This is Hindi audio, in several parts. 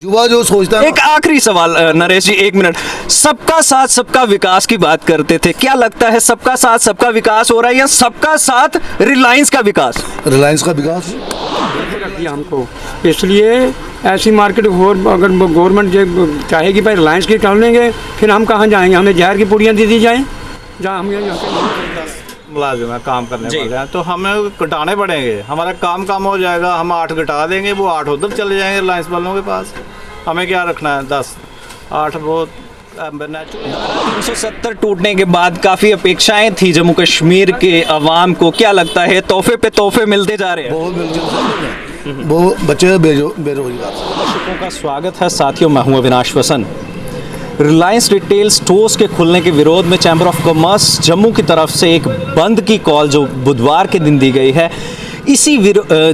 युवा जो सोचता है एक आखिरी सवाल नरेश जी, एक मिनट। सबका साथ सबका विकास की बात करते थे, क्या लगता है सबका साथ सबका विकास हो रहा है या सबका साथ रिलायंस का विकास? रिलायंस का विकास रखिए हमको, इसलिए ऐसी मार्केट और अगर गवर्नमेंट चाहेगी भाई रिलायंस की कर लेंगे, फिर हम कहाँ जाएंगे? हमें जहर की पुड़ियाँ दे दी जाएँ जहाँ हम मुलाजिम है, काम करने वाले हैं, तो हमें घटाने पड़ेंगे। हमारा काम कम हो जाएगा, हम 8 घटा देंगे, वो 8 उधर चले जाएंगे रिलायंस वालों के पास। हमें क्या रखना है? 10 8 बहुत नेचुरल। 370 टूटने के बाद काफी अपेक्षाएं थी जम्मू कश्मीर के अवाम को, क्या लगता है तोहफे पे तोहफे मिलते जा रहे हैं? बहुत मिलते वो बच्चे बेरोजगार। दर्शकों का स्वागत है साथियों, मैं हूं अविनाश वसन। रिलायंस रिटेल स्टोर्स के खुलने के विरोध में चैम्बर ऑफ कॉमर्स जम्मू की तरफ से एक बंद की कॉल जो बुधवार के दिन दी गई है,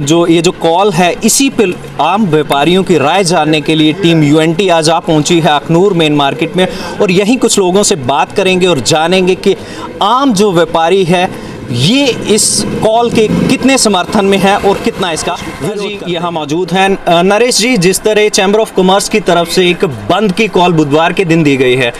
जो कॉल है, इसी पर आम व्यापारियों की राय जानने के लिए टीम यूएनटी आज आ पहुंची है अखनूर मेन मार्केट में, और यहीं कुछ लोगों से बात करेंगे और जानेंगे कि आम जो व्यापारी है ये इस कॉल के कितने समर्थन में है और कितना इसका जी यहाँ मौजूद हैं। नरेश जी, जिस तरह चैम्बर ऑफ कॉमर्स की तरफ से एक बंद की कॉल बुधवार के दिन दी गई है,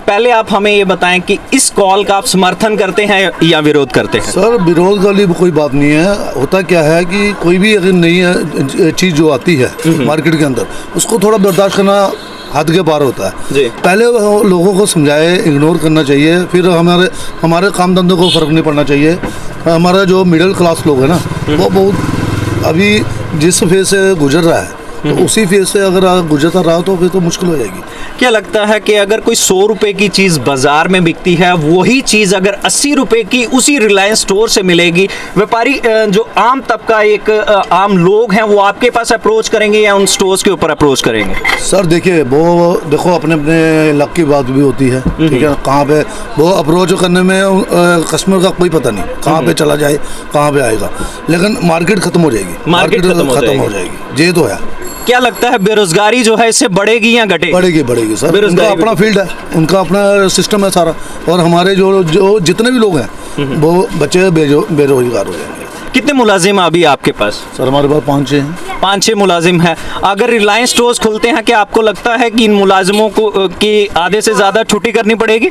पहले आप हमें ये बताएं कि इस कॉल का आप समर्थन करते हैं या विरोध करते हैं? सर, विरोध वाली कोई बात नहीं है। होता क्या है कि कोई भी अगर नई चीज़ जो आती है मार्केट के अंदर, उसको थोड़ा बर्दाश्त करना हद के पार होता है जी। पहले लोगों को समझाए, इग्नोर करना चाहिए, फिर हमारे काम धंधे को फ़र्क नहीं पड़ना चाहिए। हमारा जो मिडिल क्लास लोग है ना, वो बहुत अभी जिस फेज से गुजर रहा है, तो उसी फेज से अगर गुजरता रहा तो फिर तो मुश्किल हो जाएगी। क्या लगता है कि अगर कोई 100 रुपए की चीज़ बाजार में बिकती है, वही चीज़ अगर 80 रुपए की उसी रिलायंस स्टोर से मिलेगी, व्यापारी जो आम तबका एक आम लोग हैं वो आपके पास अप्रोच करेंगे या उन स्टोर्स के ऊपर अप्रोच करेंगे? सर देखिए, वो देखो अपने अपने लक की बात भी होती है, ठीक है। कहाँ पे वो अप्रोच करने में कस्टमर का कोई पता नहीं कहाँ पे चला जाए, कहाँ पे आएगा, लेकिन मार्केट खत्म हो जाएगी। मार्केट खत्म हो जाएगी, ये तो है। क्या लगता है बेरोजगारी जो है इससे बढ़ेगी या घटेगी? बढ़ेगी सर। उनका अपना फील्ड है, उनका अपना सिस्टम है सारा, और हमारे जो जितने भी लोग हैं वो बच्चे बेरोजगार हो जाएंगे। कितने मुलाजिम अभी आपके पास? सर हमारे पास 5-6 हैं। 5-6 मुलाजिम हैं। अगर रिलायंस स्टोर्स खुलते हैं, क्या आपको लगता है कि इन मुलाजिमों को की आधे से ज़्यादा छुट्टी करनी पड़ेगी?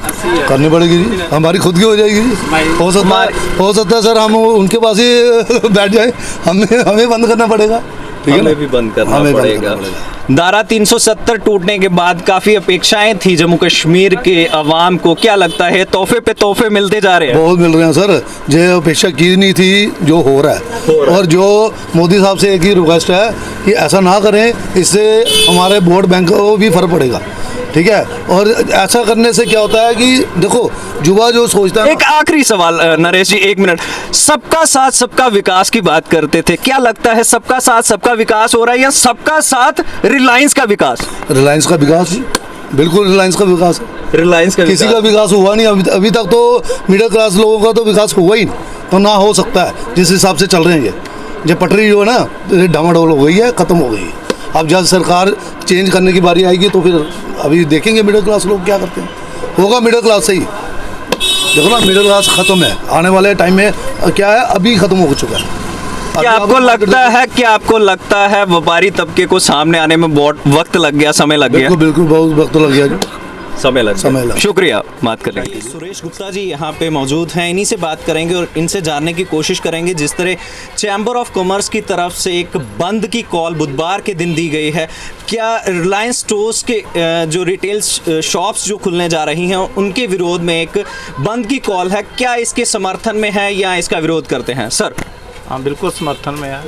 करनी पड़ेगी जी, हमारी खुद की हो जाएगी जी। हो सकता है सर हम उनके पास ही बैठ जाए, हमें बंद करना पड़ेगा। हमें भी बंद करना पड़ेगा। धारा 370 टूटने के बाद काफी अपेक्षाएं थी जम्मू कश्मीर के अवाम को, क्या लगता है तोहफे पे तोहफे मिलते जा रहे हैं? बहुत मिल रहे हैं सर, जो अपेक्षा की नहीं थी जो हो रहा है। और जो मोदी साहब से एक ही रिक्वेस्ट है कि ऐसा ना करें, इससे हमारे वोट बैंक को भी फर्क पड़ेगा, ठीक है। और ऐसा करने से क्या होता है कि देखो, युवा जो सोचता है। एक आखिरी सवाल नरेश जी, एक मिनट। सबका साथ सबका विकास की बात करते थे, क्या लगता है सबका साथ सबका विकास हो रहा है या सबका साथ रिलायंस का विकास? रिलायंस का विकास, बिल्कुल रिलायंस का विकास है। रिलायंस का किसी का विकास हुआ नहीं अभी तक, तो मिडिल क्लास लोगों का तो विकास हुआ ही नहीं, तो ना हो सकता है। जिस हिसाब से चल रहे हैं ये पटरी जो है ना, डामाडोल हो गई है, ख़त्म हो गई है। अब जब सरकार चेंज करने की बारी आएगी तो फिर अभी देखेंगे मिडिल क्लास लोग क्या करते हैं। होगा मिडिल क्लास सही, देखो ना, मिडिल क्लास ख़त्म है, आने वाले टाइम में क्या है, अभी ख़त्म हो चुका है। क्या आपको लगता है व्यापारी तबके को सामने आने में बहुत वक्त लग गया, समय लग गया? बिल्कुल बहुत वक्त लग गया, समय लग। शुक्रिया बात करने के लिए। सुरेश गुप्ता जी यहाँ पे मौजूद हैं, इन्हीं से बात करेंगे और इनसे जानने की कोशिश करेंगे जिस तरह चैम्बर ऑफ कॉमर्स की तरफ से एक बंद की कॉल बुधवार के दिन दी गई है, क्या रिलायंस स्टोर्स के जो रिटेल शॉप्स जो खुलने जा रही हैं उनके विरोध में एक बंद की कॉल है, क्या इसके समर्थन में है या इसका विरोध करते हैं? सर हाँ, बिल्कुल समर्थन में है।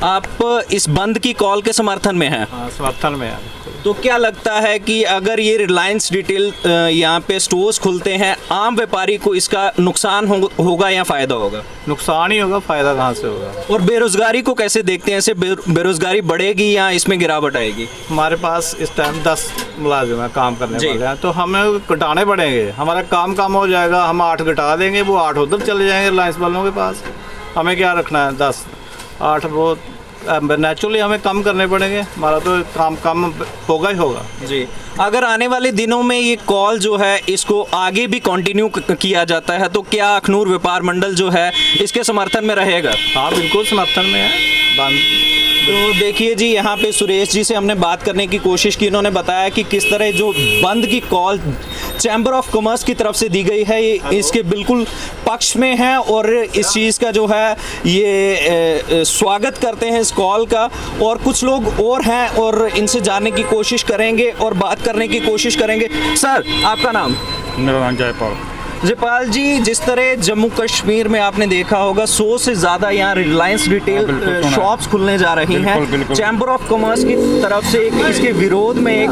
आप इस बंद की कॉल के समर्थन में हैं? हाँ, समर्थन में है। तो क्या लगता है कि अगर ये रिलायंस रिटेल यहाँ पे स्टोर्स खुलते हैं, आम व्यापारी को इसका नुकसान होगा या फ़ायदा होगा? नुकसान ही होगा, फ़ायदा कहाँ से होगा? और बेरोजगारी को कैसे देखते हैं? ऐसे बेरोजगारी बढ़ेगी या इसमें गिरावट आएगी? हमारे पास इस टाइम 10 मुलाजिम है, काम करने वाले हैं, तो हमें घटाने पड़ेंगे। हमारा काम कम हो जाएगा, हम 8 घटा देंगे, वो 8 उधर चले जाएंगे रिलायंस वालों के पास। हमें क्या रखना है? 10 8 बहुत नेचुरली हमें कम करने पड़ेंगे, हमारा तो काम कम होगा ही होगा जी। अगर आने वाले दिनों में ये कॉल जो है इसको आगे भी कंटिन्यू किया जाता है तो क्या अखनूर व्यापार मंडल जो है इसके समर्थन में रहेगा? हाँ, बिल्कुल समर्थन में है। तो देखिए जी, यहाँ पे सुरेश जी से हमने बात करने की कोशिश की। इन्होंने बताया कि किस तरह जो बंद की कॉल चैम्बर ऑफ कॉमर्स की तरफ से दी गई है ये इसके बिल्कुल पक्ष में है और इस चीज़ का जो है ये स्वागत करते हैं इस कॉल का। और कुछ लोग और हैं और इनसे जानने की कोशिश करेंगे और बात करने की कोशिश करेंगे। सर, आपका नाम? मेरा नाम जयपाल। जयपाल जी, जिस तरह जम्मू कश्मीर में आपने देखा होगा 100 से ज़्यादा यहाँ रिलायंस रिटेल शॉप्स खुलने जा रही हैं। चैम्बर ऑफ कॉमर्स की तरफ से इसके विरोध में एक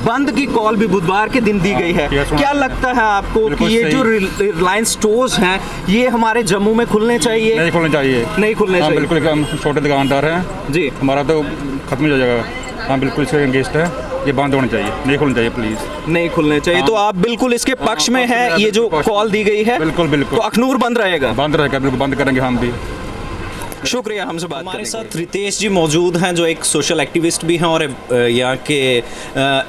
बंद की कॉल भी बुधवार के दिन दी गई है। क्या लगता है आपको कि ये जो रिलायंस स्टोर्स हैं ये हमारे जम्मू में खुलने चाहिए? नहीं खुलने चाहिए, नहीं खुलने चाहिए। बिल्कुल, हम छोटे दुकानदार हैं जी, हमारा तो खत्म हो जाएगा। हाँ बिल्कुल, इसके अगेंस्ट है, ये बंद होने चाहिए, नहीं खुलने चाहिए प्लीज़, नहीं खुलने चाहिए। तो आप बिल्कुल इसके पक्ष में हैं, ये जो कॉल दी गई है? बिल्कुल बिल्कुल। तो अखनूर बंद रहेगा? बंद रहेगा, बिल्कुल बंद करेंगे हम भी। शुक्रिया हमसे बात। हमारे साथ रितेश जी मौजूद हैं जो एक सोशल एक्टिविस्ट भी हैं और यहाँ के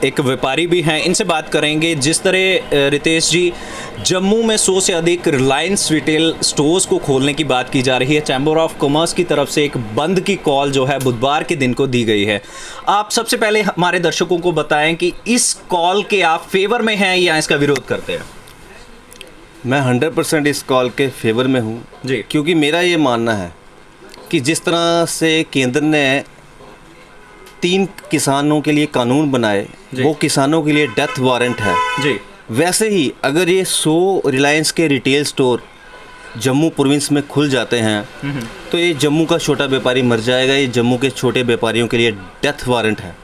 एक व्यापारी भी हैं। इनसे बात करेंगे। जिस तरह रितेश जी, जम्मू में 100 से अधिक रिलायंस रिटेल स्टोर्स को खोलने की बात की जा रही है। चैम्बर ऑफ कॉमर्स की तरफ से एक बंद की कॉल जो है बुधवार के दिन को दी गई है। आप सबसे पहले हमारे दर्शकों को बताएं कि इस कॉल के आप फेवर में हैं या इसका विरोध करते हैं? मैं 100% इस कॉल के फेवर में हूँ जी, क्योंकि मेरा ये मानना है कि जिस तरह से केंद्र ने 3 किसानों के लिए कानून बनाए, वो किसानों के लिए डेथ वारंट है जी, वैसे ही अगर ये 100 रिलायंस के रिटेल स्टोर जम्मू प्रोविंस में खुल जाते हैं तो ये जम्मू का छोटा व्यापारी मर जाएगा। ये जम्मू के छोटे व्यापारियों के लिए डेथ वारंट है।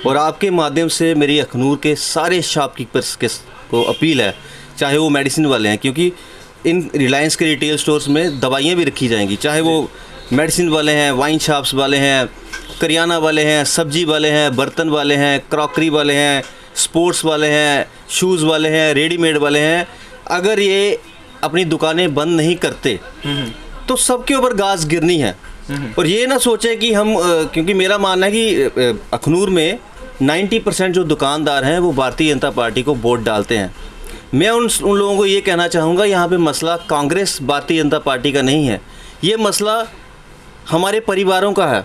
और आपके माध्यम से मेरी अखनूर के सारे शॉपकीपर्स को अपील है, चाहे वो मेडिसिन वाले हैं, क्योंकि इन रिलायंस के रिटेल स्टोर्स में दवाइयाँ भी रखी जाएंगी, चाहे वो मेडिसिन वाले हैं, वाइन शॉप्स वाले हैं, करियाना वाले हैं, सब्जी वाले हैं, बर्तन वाले हैं, क्रॉकरी वाले हैं, स्पोर्ट्स वाले हैं, शूज़ वाले हैं, रेडीमेड वाले हैं। अगर ये अपनी दुकानें बंद नहीं करते तो सबके ऊपर गाज गिरनी है। और ये ना सोचें कि हम क्योंकि मेरा मानना है कि अखनूर में 90% जो दुकानदार हैं वो भारतीय जनता पार्टी को वोट डालते हैं। मैं उन लोगों को ये कहना चाहूँगा, यहाँ पे मसला कांग्रेस भारतीय जनता पार्टी का नहीं है, ये मसला हमारे परिवारों का है।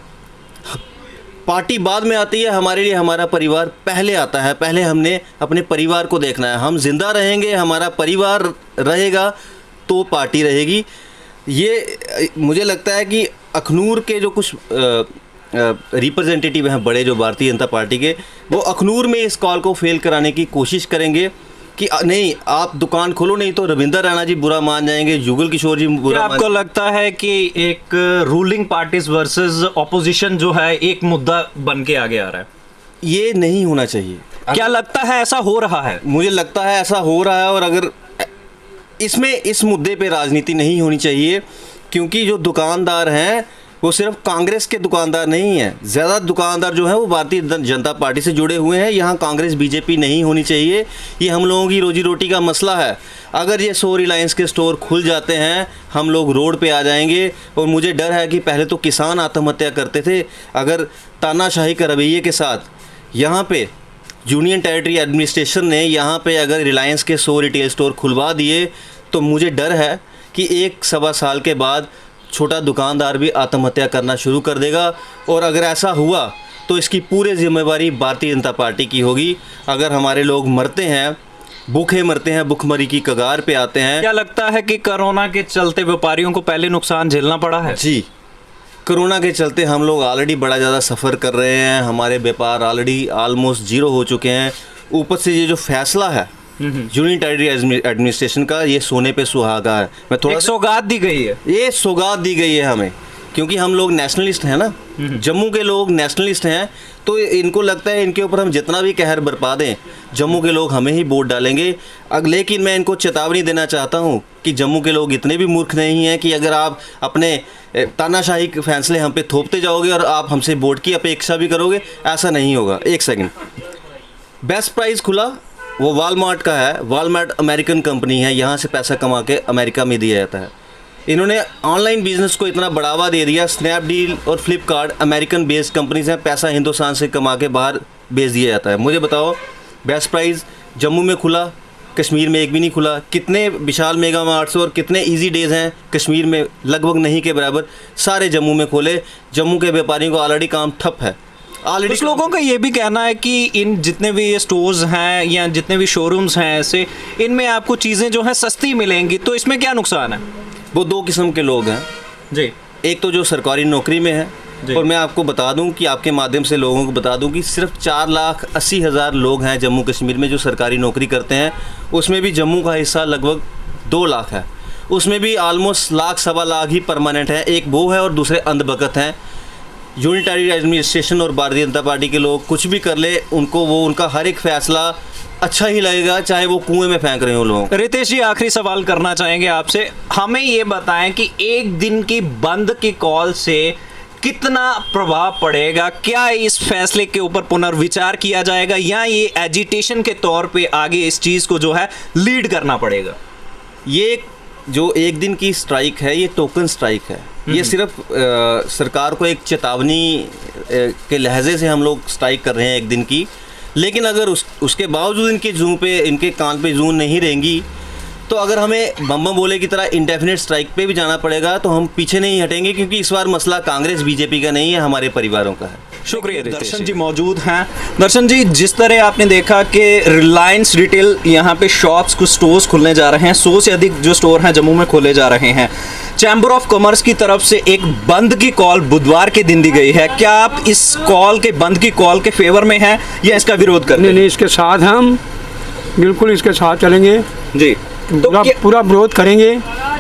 पार्टी बाद में आती है, हमारे लिए हमारा परिवार पहले आता है। पहले हमने अपने परिवार को देखना है। हम जिंदा रहेंगे, हमारा परिवार रहेगा तो पार्टी रहेगी। ये मुझे लगता है कि अखनूर के जो कुछ रिप्रेजेंटेटिव हैं बड़े, जो भारतीय जनता पार्टी के, वो अखनूर में इस कॉल को फेल कराने की कोशिश करेंगे कि नहीं आप दुकान खोलो, नहीं तो रविंदर राणा जी बुरा मान जाएंगे, जुगल किशोर जी बुरा मान। आपको लगता है कि एक रूलिंग पार्टीज वर्सेस ऑपोजिशन जो है एक मुद्दा बन के आगे आ रहा है? ये नहीं होना चाहिए। क्या लगता है ऐसा हो रहा है? मुझे लगता है ऐसा हो रहा है। और अगर इसमें इस मुद्दे पे राजनीति नहीं होनी चाहिए, क्योंकि जो दुकानदार हैं वो सिर्फ कांग्रेस के दुकानदार नहीं हैं, ज़्यादा दुकानदार जो हैं वो भारतीय जनता पार्टी से जुड़े हुए हैं। यहाँ कांग्रेस बीजेपी नहीं होनी चाहिए। ये हम लोगों की रोजी रोटी का मसला है। अगर ये 100 रिलायंस के स्टोर खुल जाते हैं, हम लोग रोड पे आ जाएंगे। और मुझे डर है कि पहले तो किसान आत्महत्या करते थे, अगर तानाशाही के रवैये के साथ यहाँ पे यूनियन टेरिटरी एडमिनिस्ट्रेशन ने यहाँ पे अगर रिलायंस के 100 रिटेल स्टोर खुलवा दिए तो मुझे डर है कि 1-1.25 साल के बाद छोटा दुकानदार भी आत्महत्या करना शुरू कर देगा। और अगर ऐसा हुआ तो इसकी पूरी जिम्मेवारी भारतीय जनता पार्टी की होगी। अगर हमारे लोग मरते हैं, भूखे मरते हैं, भुखमरी की कगार पे आते हैं। क्या लगता है कि कोरोना के चलते व्यापारियों को पहले नुकसान झेलना पड़ा है? जी, कोरोना के चलते हम लोग ऑलरेडी बड़ा ज़्यादा सफ़र कर रहे हैं। हमारे व्यापार ऑलरेडी ऑलमोस्ट ज़ीरो हो चुके हैं। ऊपर से ये जो फैसला है यूनियन टेरिटरी एडमिनिस्ट्रेशन का, ये सोने पे सुहागा है। मैं थोड़ा सौगात दी गई है, ये सौगात दी गई है हमें, क्योंकि हम लोग नेशनलिस्ट हैं ना, जम्मू के लोग नेशनलिस्ट हैं। तो इनको लगता है इनके ऊपर हम जितना भी कहर बरपा दें, जम्मू के लोग हमें ही वोट डालेंगे। लेकिन मैं इनको चेतावनी देना चाहता हूं कि जम्मू के लोग इतने भी मूर्ख नहीं हैं कि अगर आप अपने तानाशाही के फैसले हम पे थोपते जाओगे और आप हमसे वोट की अपेक्षा भी करोगे, ऐसा नहीं होगा। एक सेकंड, बेस्ट प्राइस खुला, वो वॉलमार्ट का है। वॉलमार्ट अमेरिकन कंपनी है, यहाँ से पैसा कमा के अमेरिका में दिया जाता है। इन्होंने ऑनलाइन बिजनेस को इतना बढ़ावा दे दिया। स्नैपडील और फ्लिपकार्ट अमेरिकन बेस्ड कंपनीज हैं, पैसा हिंदुस्तान से कमा के बाहर भेज दिया जाता है। मुझे बताओ, बेस्ट प्राइस जम्मू में खुला, कश्मीर में एक भी नहीं खुला। कितने विशाल मेगा मार्ट्स और कितने इजी डेज़ हैं कश्मीर में, लगभग नहीं के बराबर सारे जम्मू में खोले। जम्मू के व्यापारियों को ऑलरेडी काम ठप है। कुछ लोगों का ये भी कहना है कि इन जितने भी ये स्टोर्स हैं या जितने भी शोरूम्स हैं ऐसे, इनमें आपको चीज़ें जो हैं सस्ती मिलेंगी, तो इसमें क्या नुकसान है? वो दो किस्म के लोग हैं जी। एक तो जो सरकारी नौकरी में है, और मैं आपको बता दूं कि आपके माध्यम से लोगों को बता दूं कि सिर्फ 4,80,000 लोग हैं जम्मू कश्मीर में जो सरकारी नौकरी करते हैं। उसमें भी जम्मू का हिस्सा लगभग 2 लाख है। उसमें भी ऑलमोस्ट लाख सवा लाख ही परमानेंट है। एक वो है और दूसरे अंधभगत हैं। यूनिटरी एडमिनिस्ट्रेशन और भारतीय जनता पार्टी के लोग कुछ भी कर ले, उनको वो उनका हर एक फैसला अच्छा ही लगेगा, चाहे वो कुएं में फेंक रहे हो लोग। रितेश जी, आखिरी सवाल करना चाहेंगे आपसे। हमें ये बताएं कि एक दिन की बंद की कॉल से कितना प्रभाव पड़ेगा? क्या इस फैसले के ऊपर पुनर्विचार किया जाएगा या ये एजिटेशन के तौर पे आगे इस चीज़ को जो है लीड करना पड़ेगा? ये जो एक दिन की स्ट्राइक है, ये टोकन स्ट्राइक है। ये सिर्फ सरकार को एक चेतावनी के लहजे से हम लोग स्ट्राइक कर रहे हैं एक दिन की। लेकिन अगर उसके बावजूद इनके कान पे जूं नहीं रहेंगी, तो अगर हमें बम बोले की तरह इंडेफिनिट स्ट्राइक पे भी जाना पड़ेगा तो हम पीछे नहीं हटेंगे, क्योंकि इस बार मसला कांग्रेस बीजेपी का नहीं है, हमारे परिवारों का है। शुक्रिया। दर्शन जी मौजूद हैं। दर्शन जी, जिस तरह आपने देखा कि रिलायंस रिटेल यहाँ पे शॉप्स, कुछ स्टोर्स खुलने जा रहे हैं, 100 से अधिक जो स्टोर हैं जम्मू में खोले जा रहे हैं। चैम्बर ऑफ कॉमर्स की तरफ से एक बंद की कॉल बुधवार के दिन दी गई है। क्या आप इस कॉल के, बंद की कॉल के फेवर में हैं या इसका विरोध करते हैं? नहीं, इसके साथ हम बिल्कुल इसके साथ चलेंगे जी। तो पूरा विरोध करेंगे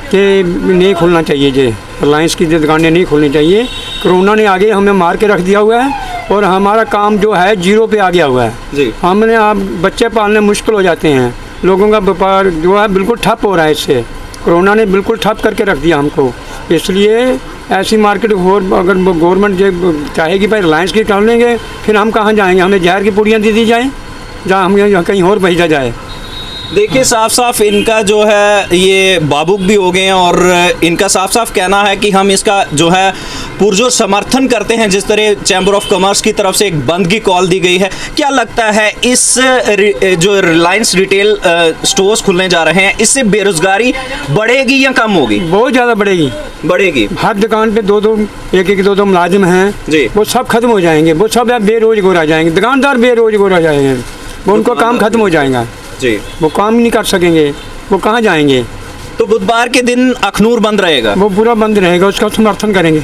कि नहीं खुलना चाहिए, जी रिलायंस की दुकानें नहीं खुलनी चाहिए। कोरोना ने आगे हमें मार के रख दिया हुआ है और हमारा काम जो है जीरो पे आ गया हुआ है जी। हमने अब बच्चे पालने मुश्किल हो जाते हैं, लोगों का व्यापार जो है बिल्कुल ठप हो रहा है। इससे कोरोना ने बिल्कुल ठप करके रख दिया हमको। इसलिए ऐसी मार्केट और अगर गवर्नमेंट जो चाहेगी भाई रिलायंस की कर लेंगे, फिर हम कहाँ जाएंगे? हमें जहर की पुड़ियाँ दे दी जाएँ, जहाँ हमें कहीं और भेजा जाए। देखिए, साफ साफ इनका जो है ये बाबुक भी हो गए हैं और इनका साफ साफ कहना है कि हम इसका जो है पुरजोर समर्थन करते हैं। जिस तरह चैम्बर ऑफ कॉमर्स की तरफ से एक बंद की कॉल दी गई है, क्या लगता है इस जो रिलायंस रिटेल स्टोर्स खुलने जा रहे हैं, इससे बेरोजगारी बढ़ेगी या कम होगी? बहुत ज़्यादा बढ़ेगी। बढ़ेगी। हर दुकान पे दो मुलाजिम हैं जी, वो सब खत्म हो जाएंगे, वो सब बेरोजगार आ जाएंगे, दुकानदार बेरोजगार आ जाएंगे, वो उनको काम खत्म हो जाएगा जी, वो काम नहीं कर सकेंगे, वो कहाँ जाएंगे? तो बुधवार के दिन अखनूर बंद रहेगा? वो पूरा बंद रहेगा, उसका समर्थन करेंगे।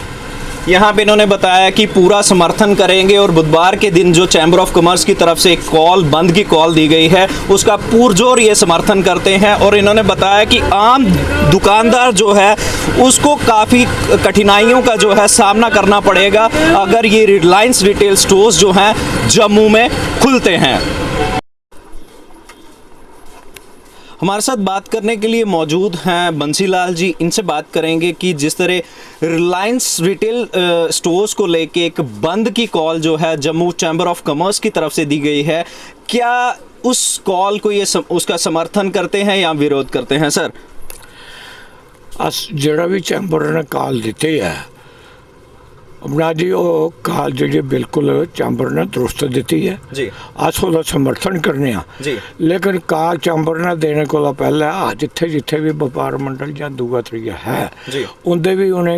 यहाँ पे इन्होंने बताया कि पूरा समर्थन करेंगे और बुधवार के दिन जो चैम्बर ऑफ कॉमर्स की तरफ से एक कॉल, बंद की कॉल दी गई है, उसका पुरजोर ये समर्थन करते हैं। और इन्होंने बताया कि आम दुकानदार जो है उसको काफ़ी कठिनाइयों का जो है सामना करना पड़ेगा अगर ये रिलायंस रिटेल स्टोर्स जो हैं जम्मू में खुलते हैं। हमारे साथ बात करने के लिए मौजूद हैं बंसीलाल जी। इनसे बात करेंगे कि जिस तरह रिलायंस रिटेल स्टोर्स को लेके एक बंद की कॉल जो है जम्मू चैम्बर ऑफ कॉमर्स की तरफ से दी गई है, क्या उस कॉल को ये उसका समर्थन करते हैं या विरोध करते हैं? सर, अस ਜਿਹੜਾ ਵੀ ਚੈਂਬਰ ਨੇ ਕਾਲ ਦਿੱਤੀ ਹੈ अपना जी, वो काल जी बिल्कुल चैंबर ने दुरुस्त दी है जी। अस उसका समर्थन करने जी। लेकिन काल चैंबर ने देने को पहले जिथे जिथे भी व्यापार मंडल या दूआ त्रीया है उनके भी उन्हें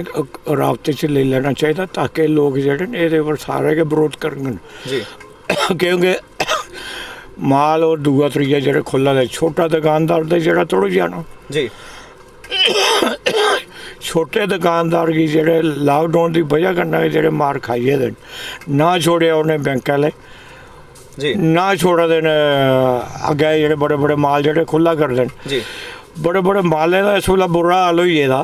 राबते च ले लेना चाहिए ताकि लोग जेडे ये पर सारे के विरोध करन क्योंकि माल और दूआ त्रीया जो खुला है छोटा दुकानदार तो जो तोड़ जाना जी। छोटे दुकानदार की जेडे लॉकडाउन की वजह करना जेडे मार खाइए दिन ना छोड़े उन्हें बैंक वाले ना छोड़ा देन अगे जेडे बड़े बड़े माल जेडे खुला कर देन बड़े बड़े माले का इस वेला बुरा हाल हो गेदा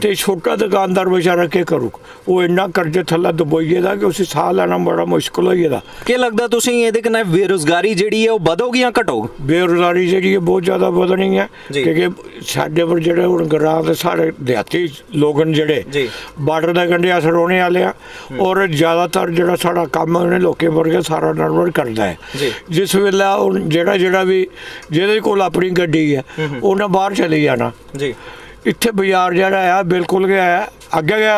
तो छोटा दुकानदार बेचारा क्या करू वो इन्ना कर्जे थल्ला दबोइए दा कि उसे साह लेना बड़ा मुश्किल हो गेदा। क्या लगता तुसीं ये देखना बेरोजगारी जिहड़ी है वो बधोगी या घटोगी? बेरोजगारी जिहड़ी है बहुत ज़्यादा बधनी है क्योंकि साडे पर जेडे हुण ग्रां दे सारे देहाती लोग जेडे बार्डर दे कंढे अस रौहने वाले आ और ज़्यादातर जेड़ा साडा कम उन्हें लोकें वर्गे सारा निर्भर करदा है। जिस वेले हुण जेड़ा भी जिहदे कोल अपनी गड्डी है उन्हें बाहर चली जाना जी। इत्थे बाजार जरा है बिल्कुल गया अगे गया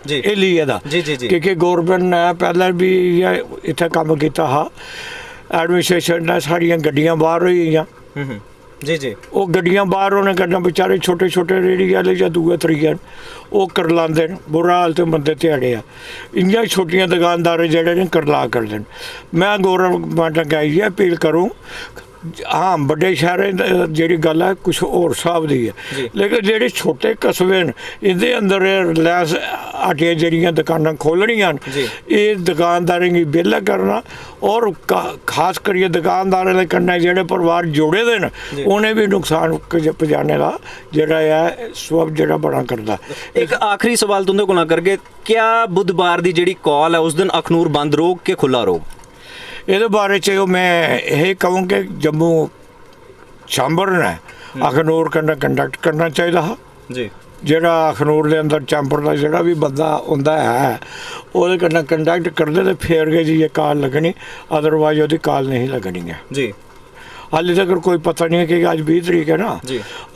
जी एलिए दा जी जी जी क्योंकि गौरमेंट ने पहले भी इत्थे काम किया हा ਐਡਮਿਨਿਸਟ੍ਰੇਸ਼ਨ ਨੇ ਸਾਰੀਆਂ ਗੱਡੀਆਂ ਬਾਹਰ ਹੋਈ ਗਈਆਂ। जी जी ਉਹ ਗੱਡੀਆਂ ਬਾਹਰ ਉਹਨੇ ਕੱਢਣਾ, ਵਿਚਾਰੇ ਛੋਟੇ ਛੋਟੇ ਰੇਹੜੀ ਵਾਲੇ ਜਾਂ ਦੂਏ ਤਰੀਕੇ ਉਹ ਕਰਲਾਉਂਦੇ ਨੇ, ਬੁਰਾ ਹਾਲ ਤੇ ਮੰਦੇ ਦਿਹਾੜੇ ਆ। ਇੰਨੀਆਂ ਛੋਟੀਆਂ ਦੁਕਾਨਦਾਰ ਜਿਹੜੇ ਨੇ ਕਰਲਾ ਕਰਦੇ ਨੇ। ਮੈਂ ਗੌਰਮੈਂਟ ਅੱਗੇ ਆਈ ਹੈ ਅਪੀਲ ਕਰੂੰ, ਹਾਂ ਵੱਡੇ ਸ਼ਹਿਰਾਂ ਜਿਹੜੀ ਗੱਲ ਹੈ ਕੁਛ ਹੋਰ ਹਿਸਾਬ ਦੀ ਹੈ, ਲੇਕਿਨ ਜਿਹੜੇ ਛੋਟੇ ਕਸਬੇ ਨੇ ਇਹਦੇ ਅੰਦਰ ਰਿਲਾਇੰਸ ਆਟੀਆਂ ਜਿਹੜੀਆਂ ਦੁਕਾਨਾਂ ਖੋਲ੍ਹਣੀਆਂ ਇਹ ਦੁਕਾਨਦਾਰਾਂ ਦੀ ਵਿਹਲਾ ਕਰਨਾ, ਔਰ ਖਾਸ ਕਰੀਏ ਦੁਕਾਨਦਾਰਾਂ ਦੇ ਕੰਨੇ ਜਿਹੜੇ ਪਰਿਵਾਰ ਜੁੜੇ ਦੇ ਨੇ ਉਹਨੇ ਵੀ ਨੁਕਸਾਨ ਪਹੁੰਚਾਉਣੇ ਦਾ ਜਿਹੜਾ ਹੈ ਸਬਬ ਜਿਹੜਾ ਬਣਾ ਕਰਦਾ। एक आखिरी सवाल तुंदे को ना करके, क्या बुधवार दी जेड़ी कॉल है उस दिन अखनूर बंद रोक के खुला रोक? ਇਹਦੇ ਬਾਰੇ 'ਚ ਮੈਂ ਇਹ ਕਹੂੰ ਕਿ ਜੰਮੂ ਚੈਂਬਰ ਨੇ ਅਖਨੂਰ ਕੰਡਕਟ ਕਰਨਾ ਚਾਹੀਦਾ ਹੈ जी ਜਿਹੜਾ ਅਖਨੂਰ ਦੇ ਅੰਦਰ ਚੈਂਬਰ ਦਾ ਜਿਹੜਾ ਵੀ ਬੰਦਾ ਹੁੰਦਾ ਹੈ ਉਹਦੇ ਕੰਨਾ ਕੰਡਕਟ ਕਰਦੇ ਤੇ ਫੇਰ ਕੇ ਜੀ ਇਹ ਕਾਲ ਲੱਗਣੀ, ਅਦਰਵਾਈਜ਼ ਉਹਦੀ ਕਾਲ ਨਹੀਂ ਲੱਗਣੀ ਹੈ। जी ਹਾਲੇ ਤੱਕ ਕੋਈ ਪਤਾ ਨਹੀਂ ਹੈ ਕਿ ਅੱਜ 20 ਤਰੀਕ ਹੈ ਨਾ,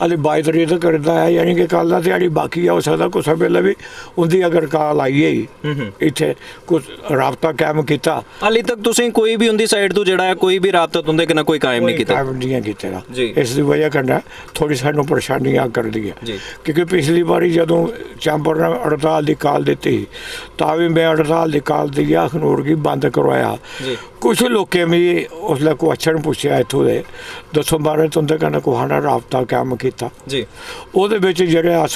ਹਾਲੇ 22 ਤਰੀਕ ਤੱਕ ਕਰਦਾ ਹੈ, ਯਾਨੀ ਕਿ ਕੱਲ੍ਹ ਦਾ ਦਿਹਾੜੀ ਬਾਕੀ ਹੋ ਸਕਦਾ ਕੁਛ ਵੇਲੇ ਵੀ ਉਹਦੀ ਅਗਰ ਕਾਲ ਆਈ ਹੈ ਇੱਥੇ ਕੁਛ ਰਾਬਤਾ ਕਾਇਮ ਕੀਤਾ। ਹਾਲੇ ਤੱਕ ਤੁਸੀਂ ਕੋਈ ਵੀ ਉਹਦੀ ਸਾਈਡ ਤੋਂ ਜਿਹੜਾ ਹੈ ਕੋਈ ਵੀ ਰਾਬਤਾ ਤੁੰਦੇ ਕਿਨਾ ਕੋਈ ਕਾਇਮ ਨਹੀਂ ਕੀਤਾ? ਕਾਇਮ ਨਹੀਂ ਕੀਤਾ। ਇਸ ਦੀ ਵਜ੍ਹਾ ਕਰਨਾ ਥੋੜੀ ਸਾਨੂੰ ਪਰੇਸ਼ਾਨੀਆਂ ਕਰਦੀ ਹੈ, ਕਿਉਂਕਿ ਪਿਛਲੀ ਵਾਰੀ ਜਦੋਂ ਚੈਂਬਰ ਨੇ ਹੜਤਾਲ ਦੀ ਕਾਲ ਦਿੱਤੀ ਤਾਂ ਵੀ ਮੈਂ ਹੜਤਾਲ ਦੀ ਕਾਲ ਦੀ ਅਖਨੂਰ ਕੀ ਬੰਦ ਕਰਵਾਇਆ। कुछ लोकें भी उसले क्वेश्चन पूछा इत्थों दे दसो बारे तुंदे कन्नै कुसै राबता कायम कीता जी, ओहदे विच जेह्ड़े अस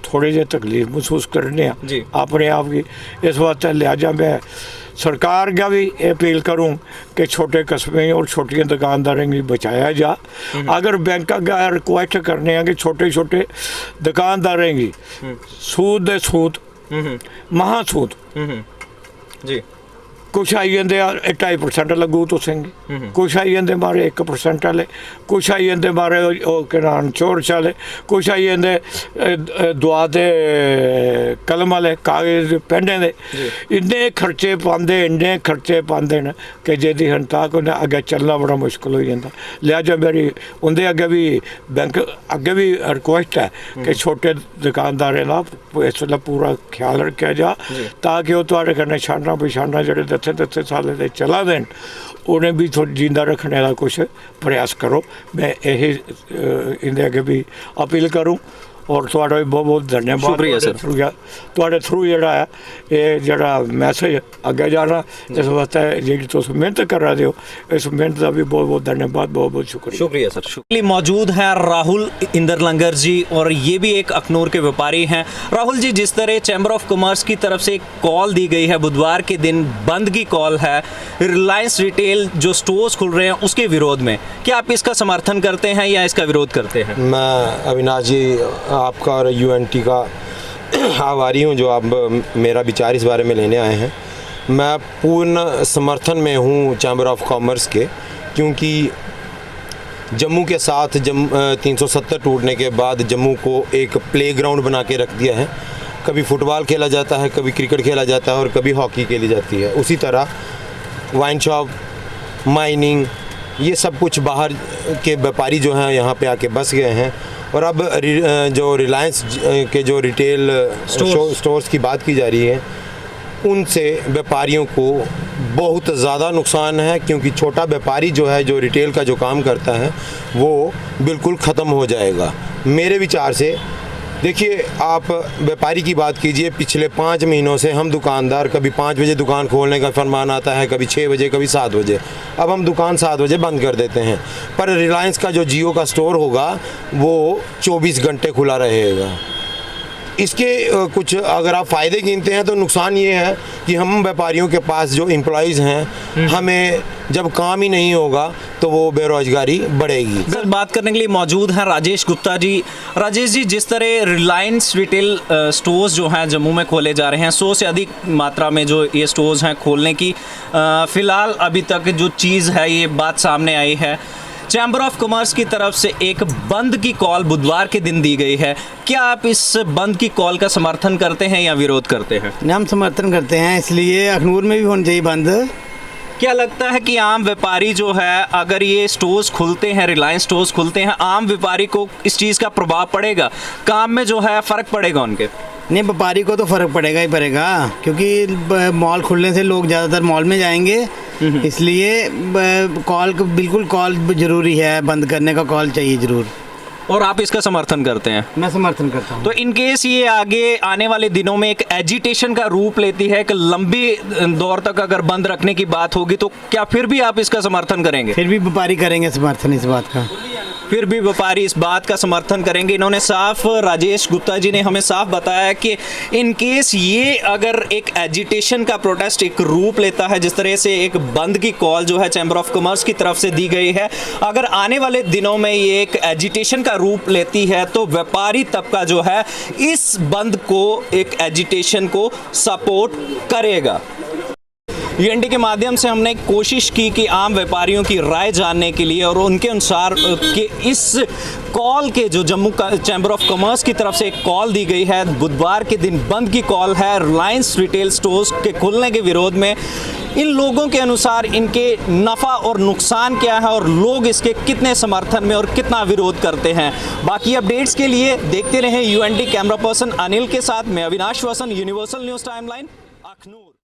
थोड़े जे तकलीफ महसूस करने अपने आप की। इस वास्ते लिहाजा मैं सरकार का भी अपील करूँ कि छोटे कस्बे और छोटियां दुकानदारों की बचाया जा। अगर बैंक का रिक्वेस्ट करने हैं कि छोटे छोटे दुकानदारों की सूद दे सूद महासूद जी कुछ आई जाते 2.5% लगू तुसें, कुछ आई जाते मारे 1% वाले, कुछ आई जाते मारे चोर चाले, कुछ आई जाते दुआ दे कलम वाले कागज पेंडे दे। इन्ने खर्चे पाते इन्ने खर्चे पाते न कि जिहदी हन तक उन्हें अगे चलना बड़ा मुश्किल हो जाता। लिहाजा मेरी उनके अगे भी बैंक अगे भी रिक्वेस्ट है कि छोटे दुकानदारें का इस वेले पूरा ख्याल रखा जा ताकि वह तुहाडे कन्नै छाना पछाना जेह्ड़े दस्से साल से चला देन उन्हें भी थोड़ा जिंदा रखने का कुछ प्रयास करो। मैं यही इनके अगे भी अपील करूँ और थोड़ा भी बहुत बहुत धन्यवाद। शुक्रिया सर। थोड़े थ्रू जड़ा है ये जड़ा मैसेज अगे जाना इस वास्ते जी तुम मेहनत कर रहे हो इस मेहनत का भी बहुत बहुत धन्यवाद, बहुत बहुत शुक्रिया। शुक्रिया सर। मौजूद हैं राहुल इंदर लंगर जी और ये भी एक अखनूर के व्यापारी हैं। राहुल जी, जिस तरह चैम्बर ऑफ कॉमर्स की तरफ से एक कॉल दी गई है, बुधवार के दिन बंद की कॉल है, रिलायंस रिटेल जो स्टोर्स खुल रहे हैं उसके विरोध में, क्या आप इसका समर्थन करते हैं या इसका विरोध करते हैं? मैं अविनाश जी आपका और यूएनटी का आभारी हूँ जो आप मेरा विचार इस बारे में लेने आए हैं। मैं पूर्ण समर्थन में हूँ चैम्बर ऑफ कॉमर्स के, क्योंकि जम्मू के साथ 370 टूटने के बाद जम्मू को एक प्लेग्राउंड बना के रख दिया है। कभी फुटबॉल खेला जाता है, कभी क्रिकेट खेला जाता है और कभी हॉकी खेली जाती है। उसी तरह वाइन शॉप, माइनिंग, ये सब कुछ बाहर के व्यापारी जो हैं यहाँ पे आके बस गए हैं। और अब जो रिलायंस के जो रिटेल स्टोर्स की बात की जा रही है उनसे व्यापारियों को बहुत ज़्यादा नुकसान है, क्योंकि छोटा व्यापारी जो है जो रिटेल का जो काम करता है वो बिल्कुल ख़त्म हो जाएगा मेरे विचार से। देखिए, आप व्यापारी की बात कीजिए, पिछले 5 महीनों से हम दुकानदार कभी 5 बजे दुकान खोलने का फरमान आता है, कभी 6 बजे, कभी 7 बजे। अब हम दुकान 7 बजे बंद कर देते हैं, पर रिलायंस का जो जियो का स्टोर होगा वो 24 घंटे खुला रहेगा। इसके कुछ अगर आप फ़ायदे गिनते हैं तो नुकसान ये है कि हम व्यापारियों के पास जो एम्प्लॉयज़ हैं, हमें जब काम ही नहीं होगा तो वो बेरोजगारी बढ़ेगी। सर, बात करने के लिए मौजूद हैं राजेश गुप्ता जी। राजेश जी, जिस तरह रिलायंस रिटेल स्टोर्स जो हैं जम्मू में खोले जा रहे हैं, 100 से अधिक मात्रा में जो ये स्टोर्स हैं खोलने की फ़िलहाल अभी तक जो चीज़ है ये बात सामने आई है। चैम्बर ऑफ कॉमर्स की तरफ से एक बंद की कॉल बुधवार के दिन दी गई है, क्या आप इस बंद की कॉल का समर्थन करते हैं या विरोध करते हैं? हम समर्थन करते हैं, इसलिए अखनूर में भी होना चाहिए बंद। क्या लगता है कि आम व्यापारी जो है, अगर ये स्टोर्स खुलते हैं, रिलायंस स्टोर्स खुलते हैं, आम व्यापारी को इस चीज़ का प्रभाव पड़ेगा, काम में जो है फ़र्क पड़ेगा उनके? नहीं, व्यापारी को तो फ़र्क पड़ेगा ही पड़ेगा, क्योंकि मॉल खुलने से लोग ज़्यादातर मॉल में जाएंगे इसलिए कॉल बिल्कुल कॉल ज़रूरी है, बंद करने का कॉल चाहिए ज़रूर। और आप इसका समर्थन करते हैं? मैं समर्थन करता हूँ। तो इन केस ये आगे आने वाले दिनों में एक एजिटेशन का रूप लेती है, एक लंबी दौर तक अगर बंद रखने की बात होगी, तो क्या फिर भी आप इसका समर्थन करेंगे? फिर भी व्यापारी करेंगे समर्थन इस बात का। फिर भी व्यापारी इस बात का समर्थन करेंगे। इन्होंने साफ, राजेश गुप्ता जी ने हमें साफ बताया कि इन केस ये अगर एक एजिटेशन का प्रोटेस्ट एक रूप लेता है, जिस तरह से एक बंद की कॉल जो है चैम्बर ऑफ कॉमर्स की तरफ से दी गई है, अगर आने वाले दिनों में ये एक एजिटेशन का रूप लेती है तो व्यापारी तबका जो है इस बंद को, एक एजिटेशन को सपोर्ट करेगा। यूएनटी के माध्यम से हमने कोशिश की कि आम व्यापारियों की राय जानने के लिए और उनके अनुसार कि इस कॉल के जो जम्मू का चैम्बर ऑफ कॉमर्स की तरफ से एक कॉल दी गई है, बुधवार के दिन बंद की कॉल है रिलायंस रिटेल स्टोर्स के खुलने के विरोध में, इन लोगों के अनुसार इनके नफ़ा और नुकसान क्या है और लोग इसके कितने समर्थन में और कितना विरोध करते हैं। बाकी अपडेट्स के लिए देखते रहें यूएनटी। कैमरा पर्सन अनिल के साथ मैं अविनाश वसन, यूनिवर्सल न्यूज़ टाइमलाइन, अखनूर।